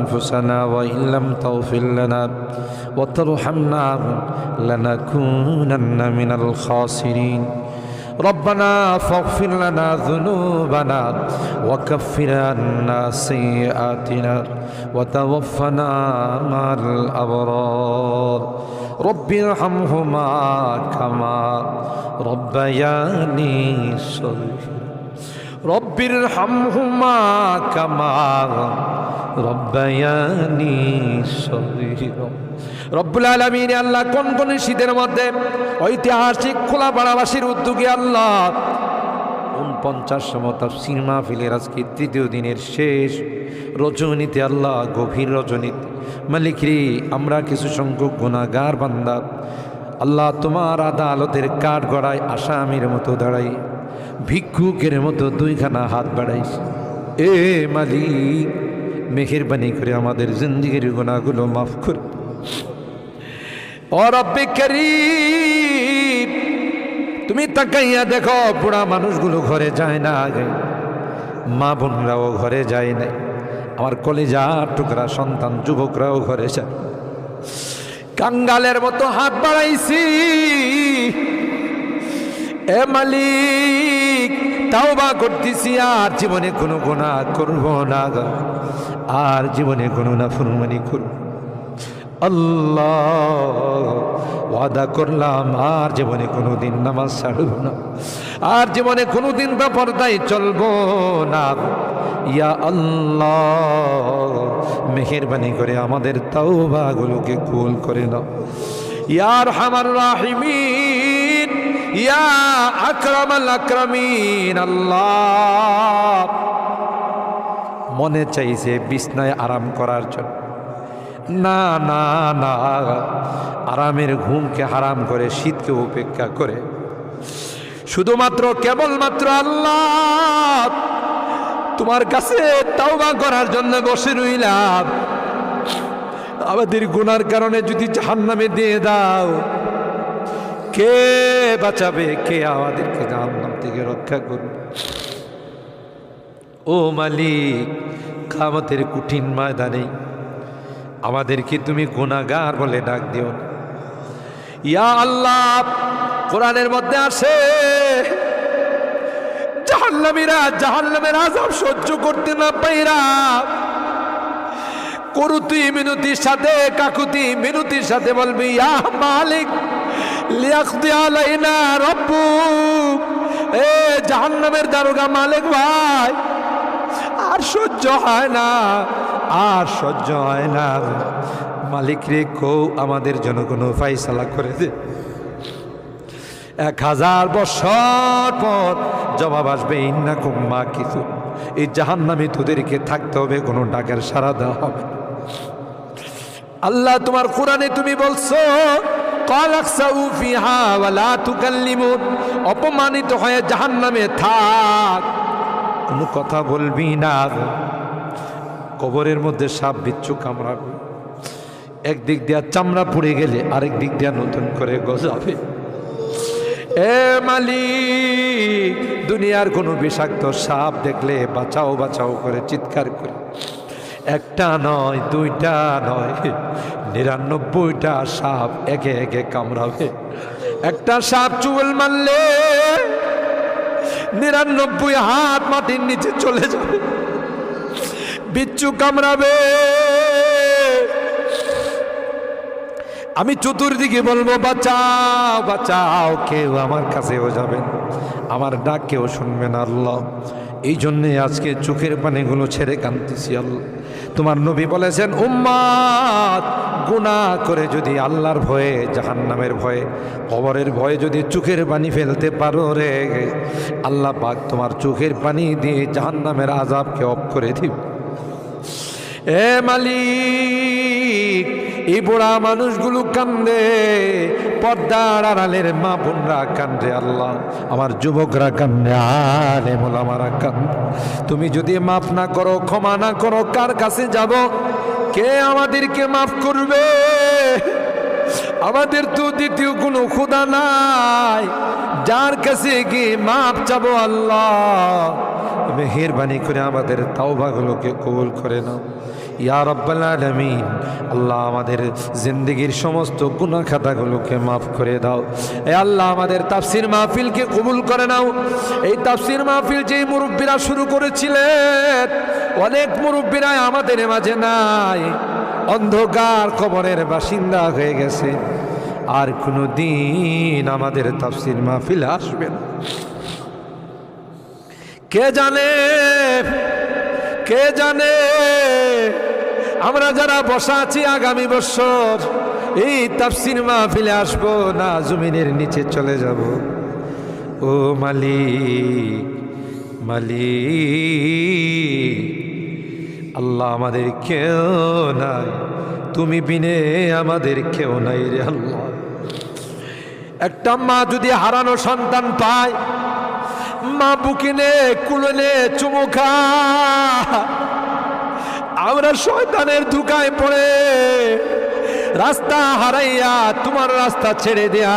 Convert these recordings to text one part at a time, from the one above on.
أنفسنا وإن لم تغفر لنا وترحمنا لنكونن من الخاسرين ربنا فاغفر لنا ذنوبنا وكفر عنا سيئاتنا وتوفنا مع الأبرار رب ارحمهما كما ربياني صغيرا رب ارحمهما كما ربياني صغيرا রব্বুল আলামিন আল্লাহ কোন কোন শীতের মধ্যে ঐতিহাসিক খোলাপাড়াবাসীর উদ্যোগে আল্লাহ 49তম তাফসীর মাহফিলের আজকে তৃতীয় দিনের শেষ রজনীতে আল্লাহ গভীর রজনীতে মালিক রে আমরা কিছু সংখ্যক গুনাহগার বান্দা আল্লাহ তোমার আদালতের কাঠগড়ায় আসামির মতো দাঁড়াই ভিক্ষুকের মতো দুইখানা হাত বাড়াইছি এ মালিক মেহেরবানি করে আমাদের জিন্দেগির গুনাহগুলো মাফ করে ও রব্বে করিম তুমি তাকাইয়া দেখো বুড়া মানুষগুলো ঘরে যায় না আগে মা বোনরাও ঘরে যায় না আমার কলিজার টুকরা সন্তান যুবকরাও ঘরে যায় কাঙ্গালের মতো হাত বাড়াইছি এ মালিক তাওবা করতেছি আর জীবনে কোনো গুনাহ করব না আর জীবনে কোনো নাফরমানি করব আল্লাহ ওয়াদা করলাম আর জীবনে কোনোদিন নামাজ ছাড়ব না আর জীবনে কোনোদিন বেপরদায় চলবো না ইয়া আল্লাহ মেহেরবানি করে আমাদের তাওবাগুলোকে কবুল করে নাও ইয়া আরহামার রাহিমিন ইয়া আকরামাল আকরামিন আল্লাহ মনে চাইছে বিছনায় আরাম করার জন্য না না না আরামের ঘুমকে হারাম করে শীতকে উপেক্ষা করে শুধুমাত্র কেবলমাত্র আল্লাহ তোমার কাছে তাওবা করার জন্য বসে রইলাম আমাদের গুনার কারণে যদি জাহান্নামে দিয়ে দাও কে বাঁচাবে কে আমাদেরকে জাহান্নাম থেকে রক্ষা করবে ও মালিক কিয়ামতের কঠিন ময়দানে আমাদেরকে তুমি গুনাহগার বলে ডাক দিও না ইয়া আল্লাহ কোরআনের মধ্যে আসে জাহান্নামীরা জাহান্নামের আযাব সহ্য করতে না পাইরা করুতি মিনতির সাথে কাকুতি মিনতির সাথে বলবি ইয়া মালিক লিয়াকদি আলাইনা রাব্বুক এ জাহান্নামের দারোগা মালিক ভাই আর সহ্য হয় না আর সহ্য হয় না মালিক রে কও আমাদের জন্য কোনো ফায়সালা করে দে 1000 বছর পর জবাব আসবে ইন্নাকুম মাকিসুন এই জাহান্নামে তোদেরকে থাকতে হবে কোনো ডাকের সাড়া দেওয়া হবে আল্লাহ তোমার কোরআনে তুমি বলছো কালাকসাউ ফিহা ওয়ালা তুকাল্লিমুন অপমানিত হয়ে জাহান্নামে থাক কোনো কথা বলবি না কবরের মধ্যে সাপ বিচ্ছু কামড়াবে একদিক দিয়া চামড়া পুড়ে গেলে আরেক দিক দিয়া নতুন করে গজাবে এ মালিক দুনিয়ার কোনো বিষাক্ত সাপ দেখলে বাঁচাও বাঁচাও করে চিৎকার করে একটা নয় দুইটা নয় 99টা সাপ একে একে কামড়াবে একটা সাপ চুল মারলে 99 হাত মাটির নিচে চলে যাবে বিচ্ছু কামড়াবে আমি চতুর্দিকে বলবো বাঁচাও বাঁচাও কেউ আমার কাছেও যাবেন আমার ডাক কেউ শুনবে না আল্লাহ এই জন্যে আজকে চোখের পানিগুলো ছেড়ে কাঁদতেছি আল্লাহ তোমার নবী বলেছেন উম্মাত গুনাহ করে যদি আল্লাহর ভয়ে জাহান্নামের ভয়ে কবরের ভয়ে যদি চোখের পানি ফেলতে পারো রে আল্লাহ পাক তোমার চোখের পানি দিয়ে জাহান্নামের আযাবকে অফ করে দিবে এ মালিক এই বুড়া মানুষগুলো কান্দে পর্দার আড়ালের মা বোনরা কান্দে আল্লাহ আমার যুবকরা কান্দে আলেম ওলামারা কান্দে তুমি যদি মাফ না করো ক্ষমা না করো কার কাছে যাব কে আমাদেরকে মাফ করবে আমাদের তো দ্বিতীয় কোনো খোদা নাই যার কাছে গিয়ে মাফ চাবো আল্লাহ মেহেরবানি করে আমাদের তাওবাগুলোকে কবুল করে নাও ইয়া রাব্বাল আলামিন। আল্লাহ আমাদের জিন্দেগির সমস্ত গুনাহ খাতাগুলোকে মাফ করে দাও। এ আল্লাহ আমাদের তাফসীর মাহফিলকে কবুল করে নাও। এই তাফসীর মাহফিল যেই মুরব্বীরা শুরু করেছিলেন, অনেক মুরব্বীরা আমাদের মাঝে নাই, অন্ধকার কবরের বাসিন্দা হয়ে গেছে, আর কোনো দিন আমাদের তাফসীর মাহফিলে আসবে না। কে জানে, কে জানে আমরা যারা বসা আছি আগামী বছর এই তাফসীর মাহফিলে আসবো না জমিনের নিচে চলে যাব। ও মালিক, মালিক আল্লাহ, আমাদের কেউ নাই, তুমি বিনে আমাদের কেউ নাই রে আল্লাহ। একটা মা যদি হারানো সন্তান পায়, মা বুকিনে কুলনে চুমু খায়, আমরা শয়তানের ধোঁকায় পড়ে রাস্তা হারাইয়া তোমার রাস্তা ছেড়ে দেয়া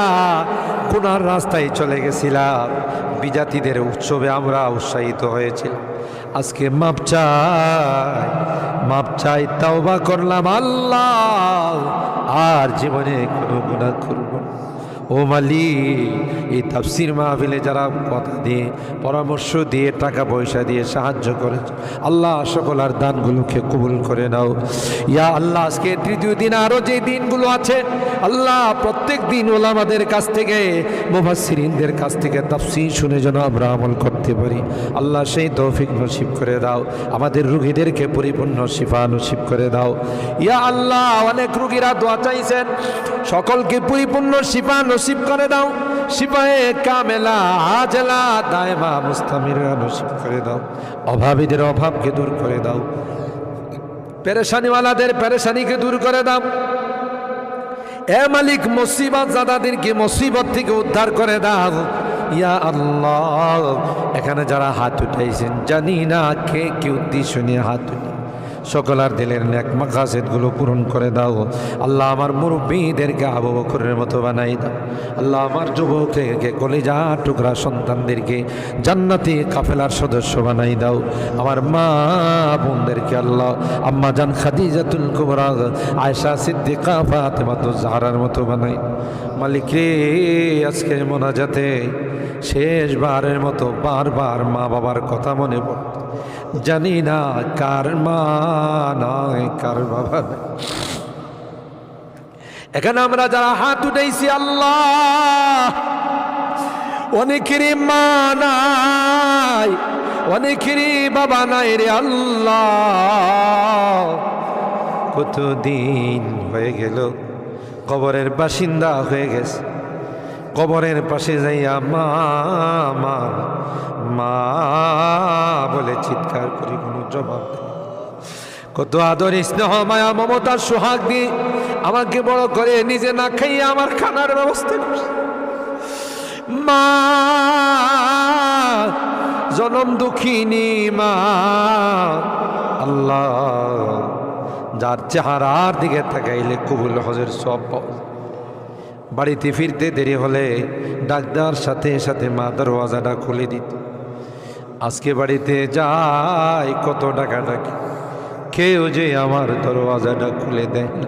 গুনার রাস্তায় চলে গেছিলাম। বিজাতিদের উৎসবে আমরা উৎসাহিত হয়েছিলাম, আজকে মাপ চাই, মাপ চাই, তাওবা করলাম আল্লাহ, আর জীবনে কোনো গুনাহ করব না। ও মালিক, এই তাফসীর মাহফিলে যারা কথা দিয়ে, পরামর্শ দিয়ে, টাকা পয়সা দিয়ে সাহায্য করেছে, আল্লাহ সকলের দানগুলোকে কবুল করে নাও। ইয়া আল্লাহ, আজকে তৃতীয় দিন, আরও যে দিনগুলো আছে আল্লাহ, প্রত্যেক দিন ওলামাদের কাছ থেকে, মুফাসসিরিনদের কাছ থেকে তাফসীর শুনে যেন আমরা আমল করতে পারি। আল্লাহ সেই তৌফিক নসিব করে দাও। আমাদের রোগীদেরকে পরিপূর্ণ শিফা নসিব করে দাও। ইয়া আল্লাহ, অনেক রোগীরা দোয়া চাইছেন, সকলকে পরিপূর্ণ শিফা নসিব করে দাও। শিফায়ে কামেলা আজলা দায়মা মুস্তামিরা নসিব করে দাও। অভাবীদের অভাবকে দূর করে দাও, পেরেশানিওয়ালাদের পেরেশানিকে দূর করে দাও। এ মালিক, মুসিবত জাদাদেরকে মুসিবত থেকে উদ্ধার করে দাও। ইয়া আল্লাহ, এখানে যারা হাত উঠাইছেন, জানি না কে কি উদ্দেশ্য নিয়ে হাত উঠে, সকলার দিলের নেক মাকাসিদগুলো পূরণ করে দাও। আল্লাহ আমার মুরব্বীদেরকে আবু বকরের মতো বানাই দাও। আল্লাহ আমার যুবককে, কলিজা টুকরা সন্তানদেরকে জান্নাতি কাফেলার সদস্য বানাই দাও। আমার মা বোনদেরকে আল্লাহ আম্মা জান খাদিজাতুল কুবরা, আয়েশা সিদ্দিকা, ফাতেমাতুজ জাহরার মতো বানাই। মালিক রে, আজকের মোনাজাতে শেষবারের মতো বারবার মা বাবার কথা মনে পড়ে, জানি না কার মা নয়, কার বাবা নয়। এখানে আমরা যারা হাত উঠাইছি আল্লাহ, অনেকেরই মা নাই, অনেকেরই বাবা নাই রে আল্লাহ। কতদিন হয়ে গেল কবরের বাসিন্দা হয়ে গেছে, কবরের পাশে যাইয়া মা মা মা বলে চিৎকার করি, কোনো জবাব নেই। কত আদর স্নেহ মায়া মমতার সোহাগ দিয়ে আমাকে বড় করে, নিজে না খাইয়ে আমার খানার ব্যবস্থা করছে। মা জনম দুঃখিনী মা আল্লাহ, যার চেহারার দিকে তাকাইলে কবুল হজের সব পাওয়া। বাড়িতে ফিরতে দেরি হলে ডাক্তার সাথে সাথে মা দরওয়াজাটা খুলে দিত। আজকে বাড়িতে যাই কত টাকা ডাকি, কেউ যে আমার দরওয়াজাটা খুলে দেয় না,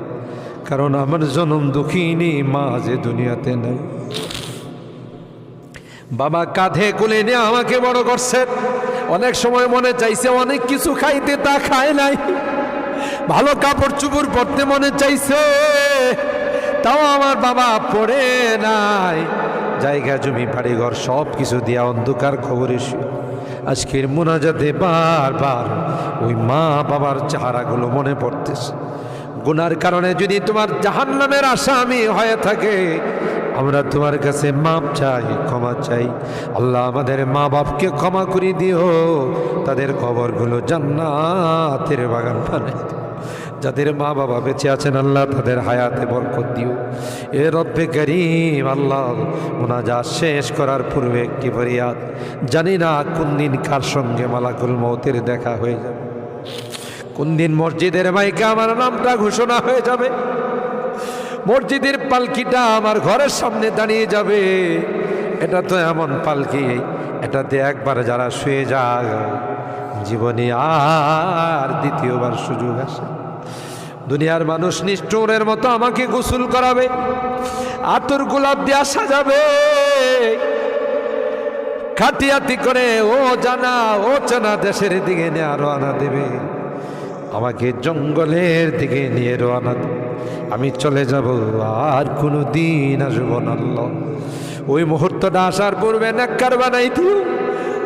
কারণ আমার জনম দুঃখিনী মা যে দুনিয়াতে নেই। বাবা কাঁধে কোলে নিয়ে আমাকে বড় করছে। অনেক সময় মনে চাইছে অনেক কিছু খাইতে, তা খায় নাই। ভালো কাপড় চুপড় পরতে মনে চাইছে, তাও আমার বাবা পড়ে নাই। জায়গা জমি বাড়ি ঘর সব কিছু দিয়া অন্ধকার খবরে আজকের মোনাজাতে বারবার ওই মা বাবার চেহারাগুলো মনে পড়তেছে। গুনার কারণে যদি তোমার জাহান্নামের আসামি হয়ে থাকে, আমরা তোমার কাছে মাপ চাই, ক্ষমা চাই। আল্লাহ আমাদের মা বাপকে ক্ষমা করে দিও, তাদের কবরগুলো জান্নাতের বাগান বানাই দিও। যাদের মা বাবা বেঁচে আছেন আল্লাহ তাদের হায়াতে বরকত দিও। এ রব্বে করিম, আল্লাহ মুনাজাত শেষ করার পূর্বে একটি ফরিয়াদ, জানি না কোন দিন কার সঙ্গে মালাকুল মৌতের দেখা হয়ে যাবে, কোন দিন মসজিদের মাইকে আমার নামটা ঘোষণা হয়ে যাবে, মসজিদের পালকিটা আমার ঘরের সামনে দাঁড়িয়ে যাবে। এটা তো এমন পালকি, এটাতে একবার যারা শুয়ে যায় জীবনে আর দ্বিতীয়বার সুযোগ আসে। দুনিয়ার মানুষ নিষ্ঠুরের মতো আমাকে গোসল করাবে, আতর গোলাপ দিয়া সাজাবে, খাটিয়াতি করে ও জানা ও চেনা দেশের দিকে নিয়ে রওনা দেবে, আমাকে জঙ্গলের দিকে নিয়ে রওনা দেবে, আমি চলে যাব, আর কোনো দিন আসবো না আল্লাহ। ওই মুহূর্তটা আসার পূর্বে নেককার বানাই দিও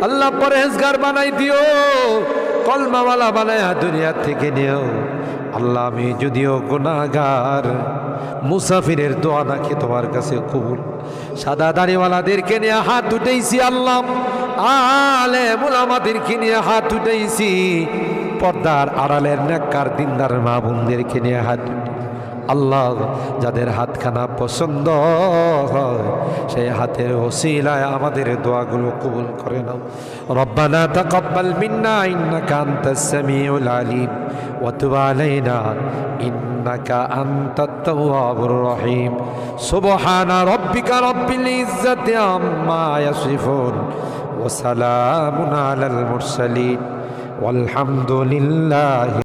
আল্লাহ, পরহেজগার বানাই দিও, কলমাওয়ালা বানায়া দুনিয়া থেকে নিও আল্লাহ। আমি যদিও গুনাহগার, মুসাফিরের দোয়া নাকি তোমার কাছে কবুল। সাদা দাড়িওয়ালাদেরকে নিয়ে হাত উঠেছি আল্লাহ, আলেম উলামাদেরকে নিয়ে হাত উঠেছি, পর্দার আড়ালের নেককার দিনদার মা বোনদেরকে নিয়ে হাত আল্লাহ। যাদের হাতখানা পছন্দ হয় সেই হাতের ওসিলায় আমাদের দোয়াগুলো কবুল করে নাও। রব্বানা তাকাব্বাল মিন্না ইন্নাকা আনতাস সামিউল আলিম ওয়া তুব আলাইনা ইন্নাকা আনতাত তাওয়াবুর রহিম। সুবহানা রাব্বিকা রাব্বিল ইজ্জাতি আম্মা ইয়াসিফুন ওয়া সালামুন আলাল মুরসালিন ওয়ালহামদুলিল্লাহি